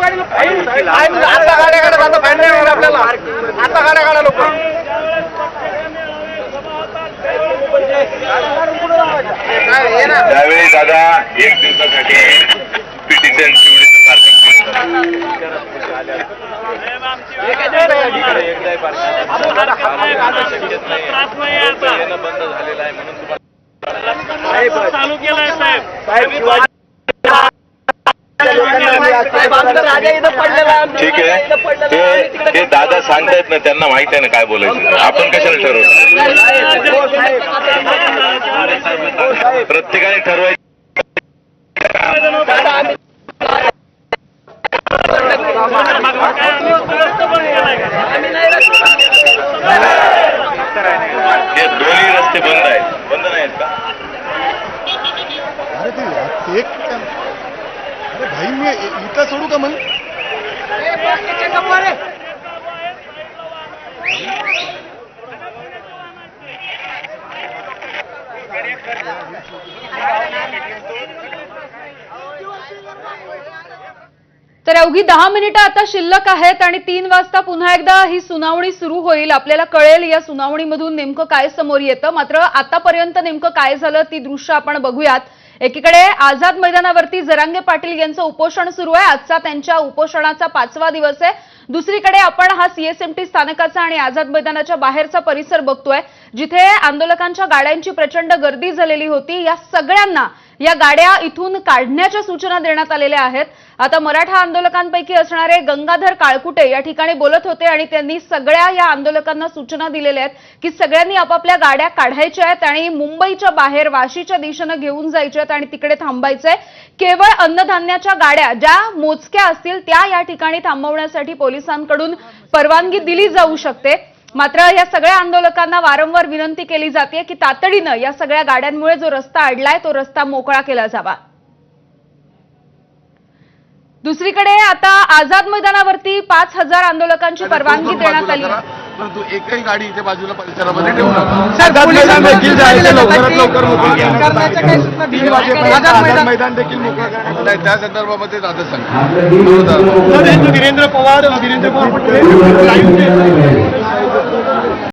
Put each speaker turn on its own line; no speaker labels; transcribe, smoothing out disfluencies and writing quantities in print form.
आता गाड्या काढा, आता फाईन नाही होणार आपल्याला. आता गाड्या काढा लोक.
त्यावेळी दादा 1 दिवसासाठी पिटिशन बंद झालेला आहे म्हणून तुम्हाला
चालू केलाय साहेब.
ठीक आहे. ते दादा सांगतायत ना, त्यांना माहित आहे ना काय बोलायचं. आपण कशाला ठरवतो? प्रत्येकाने ठरवायचं. हे दोन्ही रस्ते बंद आहेत. बंद नाहीत का?
अरे भाई मी इथं सोडू का मग?
तर अवघी 10 मिनिटं आता शिल्लक आहेत आणि 3 वाजता पुन्हा एकदा ही सुनावणी सुरू होईल. आपल्याला कळेल या सुनावणीमधून नेमकं काय समोर येतं. मात्र आतापर्यंत नेमकं काय झालं ती दृश्य आपण बघूयात. एकीकडे आझाद मैदानावरती जरांगे पाटील यांचं उपोषण सुरू आहे. आजचा त्यांच्या उपोषणाचा 5वा दिवस आहे. दुसरीकडे आपण हा सीएसएमटी स्थानकाचा आणि आझाद मैदानाच्या बाहेरचा परिसर बघतोय, जिथे आंदोलकांच्या गाड्यांची प्रचंड गर्दी झालेली होती. या सगळ्यांना या गाड्या इथून काढण्याच्या सूचना देण्यात आलेल्या आहेत. आता मराठा आंदोलकांपैकी असणारे गंगाधर काळकुटे या ठिकाणी बोलत होते आणि त्यांनी सगळ्या या आंदोलकांना सूचना दिलेल्या आहेत की सगळ्यांनी आपापल्या गाड्या काढायच्या आहेत आणि मुंबईच्या बाहेर वाशीच्या दिशेने घेऊन जायच्या आहेत आणि तिकडे थांबायचंय. केवळ अन्नधान्याच्या गाड्या ज्या मोजक्या असतील त्या या ठिकाणी थांबवण्यासाठी पोलिसांकडून परवानगी दिली जाऊ शकते. मात्र या सगळ्या आंदोलकांना वारंवार विनंती केली जाते की तातडीनं या सगळ्या गाड्यांमुळे जो रस्ता अडलाय तो रस्ता मोकळा केला जावा. दुसरीकडे आता आझाद मैदानावरती 5000 आंदोलकांची परवानगी देण्यात आली,
परंतु एकही गाडी इथे बाजूला परिसरामध्ये ठेवू नका. मैदान देखील मोकळं करण्यात आहे. त्या संदर्भामध्ये दादा सांगा.
वीरेंद्र पवार